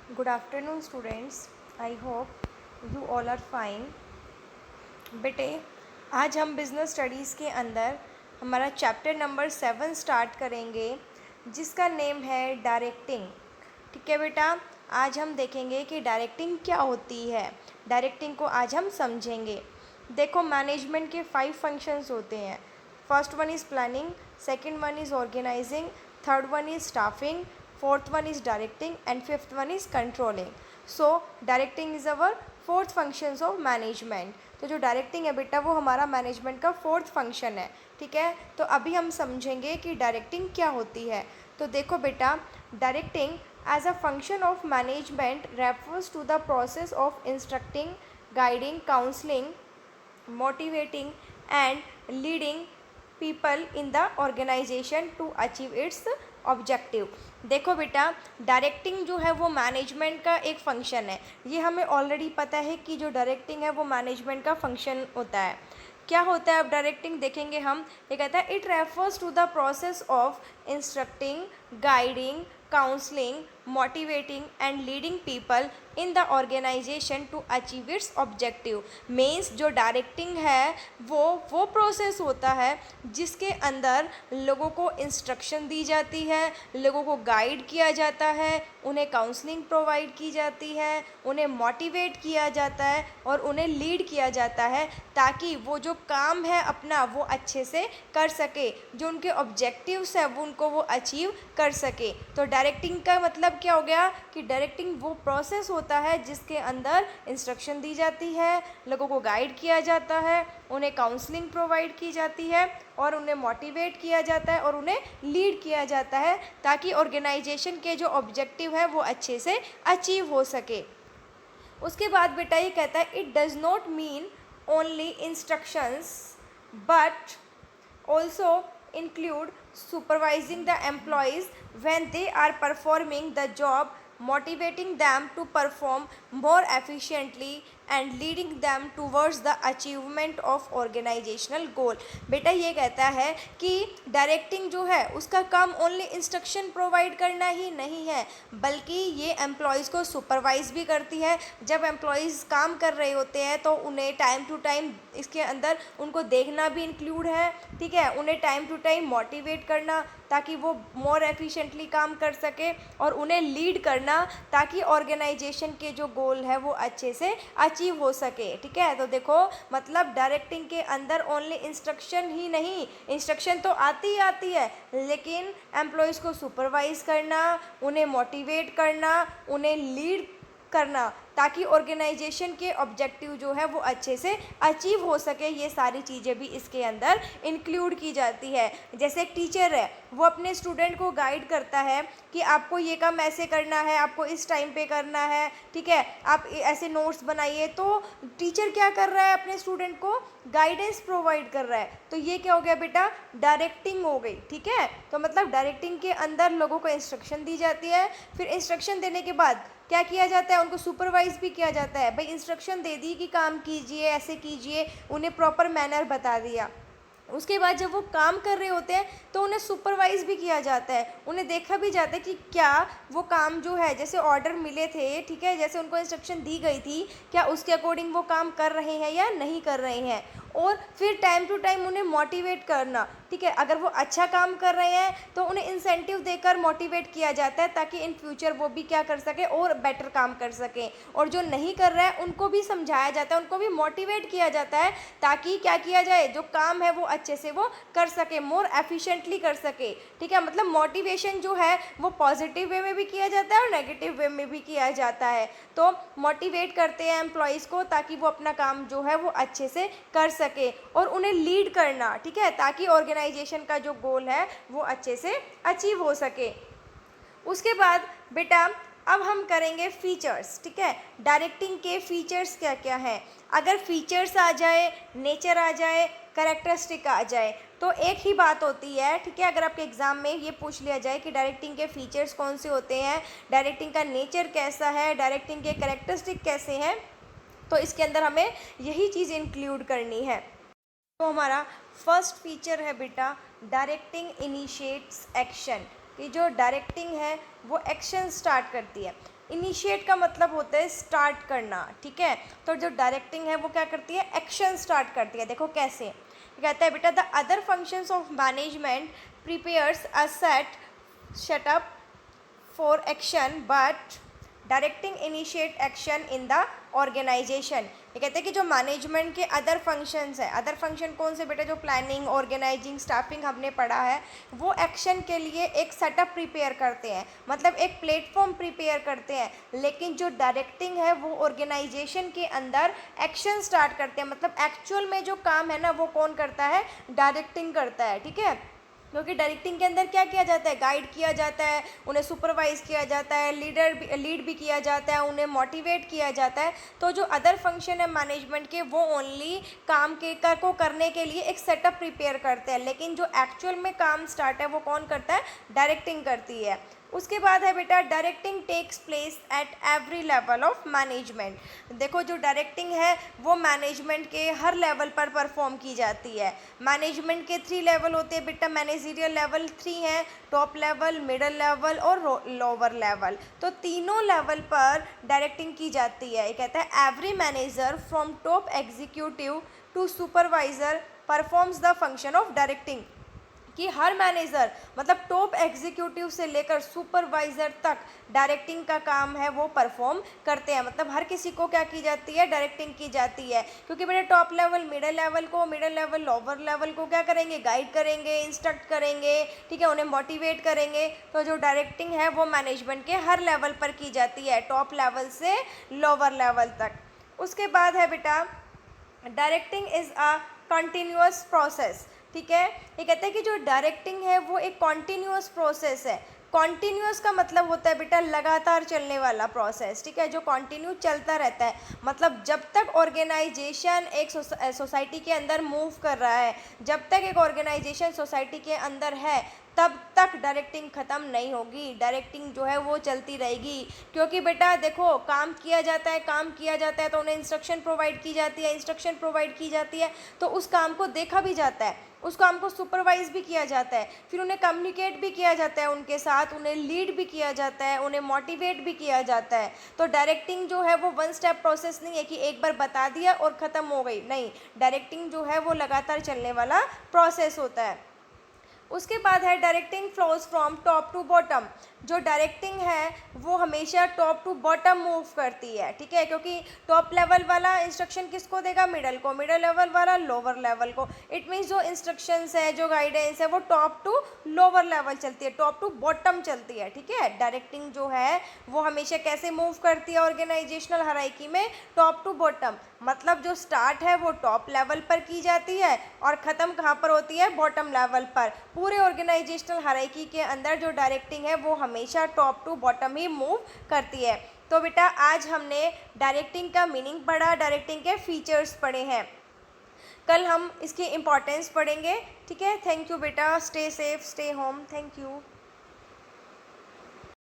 Good afternoon students. I hope you all are fine. बेटे आज हम बिज़नेस स्टडीज़ के अंदर हमारा चैप्टर नंबर 7 स्टार्ट करेंगे जिसका नेम है डायरेक्टिंग। ठीक है बेटा, आज हम देखेंगे कि डायरेक्टिंग क्या होती है। डायरेक्टिंग को आज हम समझेंगे। देखो, मैनेजमेंट के 5 फंक्शंस होते हैं। First one is planning, second one is organizing, third one is staffing, fourth one is directing and fifth one is controlling. So directing is our fourth functions of management. तो जो directing है बेटा वो हमारा management का fourth function है। ठीक है, तो अभी हम समझेंगे कि डायरेक्टिंग क्या होती है। तो देखो बेटा, directing as a function of management refers to the process of instructing, guiding, counselling, motivating and leading people in the organization to achieve its objective. देखो बेटा, डायरेक्टिंग जो है वो मैनेजमेंट का एक फंक्शन है। ये हमें ऑलरेडी पता है कि जो डायरेक्टिंग है वो मैनेजमेंट का फंक्शन होता है। क्या होता है अब डायरेक्टिंग देखेंगे हम। ये कहता है it refers to the process of instructing, guiding, counselling, motivating and leading people in the organization to achieve its objective. Means जो डायरेक्टिंग है वो प्रोसेस होता है जिसके अंदर लोगों को इंस्ट्रक्शन दी जाती है, लोगों को गाइड किया जाता है, उन्हें काउंसलिंग प्रोवाइड की जाती है, उन्हें मोटिवेट किया जाता है और उन्हें लीड किया जाता है ताकि वो जो काम है अपना वो अच्छे से कर सके, जो उनके ऑब्जेक्टिव्स है वो उनको वो अचीव कर सके। तो डायरेक्टिंग का मतलब क्या हो गया कि डायरेक्टिंग वो प्रोसेस होता है जिसके अंदर इंस्ट्रक्शन दी जाती है, लोगों को गाइड किया जाता है, उन्हें काउंसलिंग प्रोवाइड की जाती है और उन्हें मोटिवेट किया जाता है और उन्हें लीड किया जाता है ताकि ऑर्गेनाइजेशन के जो ऑब्जेक्टिव है वो अच्छे से अचीव हो सके। उसके बाद बेटा ये कहता है it does not mean only instructions but also include supervising the employees when they are performing the job, motivating them to perform more efficiently and leading them towards the achievement of organizational goal। बेटा ये कहता है कि directing जो है उसका काम only instruction provide करना ही नहीं है बल्कि ये एम्प्लॉयज़ को सुपरवाइज भी करती है। जब एम्प्लॉयज़ काम कर रहे होते हैं तो उन्हें टाइम टू टाइम इसके अंदर उनको देखना भी इंक्लूड है। ठीक है, उन्हें टाइम टू टाइम मोटिवेट करना ताकि वो मोर एफिशिएंटली काम कर सके और उन्हें लीड करना ताकि ऑर्गेनाइजेशन के जो गोल है वो अच्छे से अचीव हो सके। ठीक है, तो देखो मतलब डायरेक्टिंग के अंदर ओनली इंस्ट्रक्शन ही नहीं, इंस्ट्रक्शन तो आती ही आती है लेकिन एम्प्लॉयज़ को सुपरवाइज करना, उन्हें मोटिवेट करना, उन्हें लीड करना ताकि ऑर्गेनाइजेशन के ऑब्जेक्टिव जो है वो अच्छे से अचीव हो सके, ये सारी चीज़ें भी इसके अंदर इंक्लूड की जाती है। जैसे एक टीचर है वो अपने स्टूडेंट को गाइड करता है कि आपको ये काम ऐसे करना है, आपको इस टाइम पे करना है। ठीक है, आप ऐसे नोट्स बनाइए। तो टीचर क्या कर रहा है, अपने स्टूडेंट को गाइडेंस प्रोवाइड कर रहा है। तो ये क्या हो गया बेटा, डायरेक्टिंग हो गई। ठीक है, तो मतलब डायरेक्टिंग के अंदर लोगों को इंस्ट्रक्शन दी जाती है, फिर इंस्ट्रक्शन देने के बाद क्या किया जाता है, उनको सुपरवाइज भी किया जाता है। भाई इंस्ट्रक्शन दे दी कि काम कीजिए, ऐसे कीजिए, उन्हें प्रॉपर मैनर बता दिया। उसके बाद जब वो काम कर रहे होते हैं तो उन्हें सुपरवाइज भी किया जाता है, उन्हें देखा भी जाता है कि क्या वो काम जो है जैसे ऑर्डर मिले थे, ठीक है, जैसे उनको इंस्ट्रक्शन दी गई थी, क्या उसके अकॉर्डिंग वो काम कर रहे हैं या नहीं कर रहे हैं। और फिर टाइम टू टाइम उन्हें मोटिवेट करना। ठीक है, अगर वो अच्छा काम कर रहे हैं तो उन्हें इंसेंटिव देकर मोटिवेट किया जाता है ताकि इन फ्यूचर वो भी क्या कर सके और बेटर काम कर सकें। और जो नहीं कर रहा है उनको भी समझाया जाता है, उनको भी मोटिवेट किया जाता है ताकि क्या किया जाए, जो काम है वो अच्छे से वो कर सके, मोर एफिशिएंटली कर सके। ठीक है, मतलब मोटिवेशन जो है वो पॉजिटिव वे में भी किया जाता है और नेगेटिव वे में भी किया जाता है। तो मोटिवेट करते हैं एम्प्लॉयज़ को ताकि वो अपना काम जो है वो अच्छे से कर सके और उन्हें लीड करना। ठीक है, ताकि ऑर्गेनाइजेशन का जो गोल है वो अच्छे से अचीव हो सके। उसके बाद बेटा अब हम करेंगे फीचर्स। ठीक है, डायरेक्टिंग के फीचर्स क्या क्या हैं। अगर फीचर्स आ जाए, नेचर आ जाए, कैरेक्टरिस्टिक आ जाए तो एक ही बात होती है। ठीक है, अगर आपके एग्ज़ाम में ये पूछ लिया जाए कि डायरेक्टिंग के फीचर्स कौन से होते हैं, डायरेक्टिंग का नेचर कैसा है, डायरेक्टिंग के कैरेक्टरिस्टिक कैसे हैं, तो इसके अंदर हमें यही चीज़ इंक्लूड करनी है। तो हमारा फर्स्ट फीचर है बेटा डायरेक्टिंग इनिशिएट्स एक्शन। कि जो डायरेक्टिंग है वो एक्शन स्टार्ट करती है। इनिशिएट का मतलब होता है स्टार्ट करना, ठीक है। तो जो डायरेक्टिंग है वो क्या करती है, एक्शन स्टार्ट करती है। देखो कैसे कहता है बेटा, the other functions of management prepares a setup for action but directing initiate action in the organization. ये कहते हैं कि जो मैनेजमेंट के अदर फंक्शंस है, अदर फंक्शन कौन से बेटा, जो प्लानिंग, ऑर्गेनाइजिंग, स्टाफिंग हमने पढ़ा है, वो एक्शन के लिए एक सेटअप प्रिपेयर करते हैं, मतलब एक प्लेटफॉर्म प्रिपेयर करते हैं। लेकिन जो डायरेक्टिंग है वो ऑर्गेनाइजेशन के अंदर एक्शन स्टार्ट करते हैं, मतलब एक्चुअल में जो काम है ना वो कौन करता है, डायरेक्टिंग करता है, ठीक है। क्योंकि डायरेक्टिंग के अंदर क्या किया जाता है, गाइड किया जाता है, उन्हें सुपरवाइज किया जाता है, लीड भी किया जाता है, उन्हें मोटिवेट किया जाता है। तो जो अदर फंक्शन है मैनेजमेंट के, वो ओनली काम के को करने के लिए एक सेटअप प्रिपेयर करते हैं, लेकिन जो एक्चुअल में काम स्टार्ट है वो कौन करता है, डायरेक्टिंग करती है। उसके बाद है बेटा, directing takes place at every level of management. देखो जो डायरेक्टिंग है वो मैनेजमेंट के हर लेवल पर परफॉर्म की जाती है। मैनेजमेंट के 3 लेवल होते हैं बेटा, मैनेजरियल लेवल 3 हैं, टॉप लेवल, मिडल लेवल और लोअर लेवल। तो तीनों लेवल पर डायरेक्टिंग की जाती है। ये कहता है every manager from top executive to supervisor performs the function of directing, कि हर मैनेजर मतलब टॉप एग्जीक्यूटिव से लेकर सुपरवाइज़र तक डायरेक्टिंग का काम है वो परफॉर्म करते हैं। मतलब हर किसी को क्या की जाती है, डायरेक्टिंग की जाती है। क्योंकि बेटे top level middle level lower level को क्या करेंगे, गाइड करेंगे, इंस्ट्रक्ट करेंगे, ठीक है, उन्हें मोटिवेट करेंगे। तो जो डायरेक्टिंग है वो मैनेजमेंट के हर लेवल पर की जाती है, टॉप लेवल से लोअर लेवल तक। उसके बाद है बेटा, directing is a continuous process, ठीक है। ये कहते हैं कि जो डायरेक्टिंग है वो एक कॉन्टीन्यूअस प्रोसेस है। कॉन्टीन्यूअस का मतलब होता है बेटा लगातार चलने वाला प्रोसेस, ठीक है, जो कंटिन्यू चलता रहता है। मतलब जब तक ऑर्गेनाइजेशन एक सोसाइटी के अंदर मूव कर रहा है, जब तक एक ऑर्गेनाइजेशन सोसाइटी के अंदर है, तब तक डायरेक्टिंग ख़त्म नहीं होगी, डायरेक्टिंग जो है वो चलती रहेगी। क्योंकि बेटा देखो काम किया जाता है तो उन्हें इंस्ट्रक्शन प्रोवाइड की जाती है, इंस्ट्रक्शन प्रोवाइड की जाती है तो उस काम को देखा भी जाता है, उस काम को सुपरवाइज भी किया जाता है, फिर उन्हें कम्युनिकेट भी किया जाता है उनके साथ, उन्हें लीड भी किया जाता है, उन्हें मोटिवेट भी किया जाता है। तो डायरेक्टिंग जो है वो वन स्टेप प्रोसेस नहीं है कि एक बार बता दिया और ख़त्म हो गई, नहीं, डायरेक्टिंग जो है वो लगातार चलने वाला प्रोसेस होता है। उसके बाद है directing flows from top to bottom. जो डायरेक्टिंग है वो हमेशा टॉप टू बॉटम मूव करती है, ठीक है, क्योंकि टॉप लेवल वाला इंस्ट्रक्शन किसको देगा, मिडल को, मिडल लेवल वाला लोअर लेवल को। इट मीन्स जो इंस्ट्रक्शंस है, जो गाइडेंस है वो टॉप टू लोअर लेवल चलती है, टॉप टू बॉटम चलती है, ठीक है। डायरेक्टिंग जो है वो हमेशा कैसे मूव करती है ऑर्गेनाइजेशनल हायरार्की में, टॉप टू बॉटम। मतलब जो स्टार्ट है वो टॉप लेवल पर की जाती है और ख़त्म कहाँ पर होती है, बॉटम लेवल पर। पूरे ऑर्गेनाइजेशनल हायरार्की के अंदर जो डायरेक्टिंग है वो हमेशा टॉप टू बॉटम ही मूव करती है। तो बेटा आज हमने डायरेक्टिंग का मीनिंग पढ़ा, डायरेक्टिंग के फीचर्स पढ़े हैं। कल हम इसकी इम्पोर्टेंस पढ़ेंगे, ठीक है। थैंक यू बेटा, stay safe, stay home, thank you.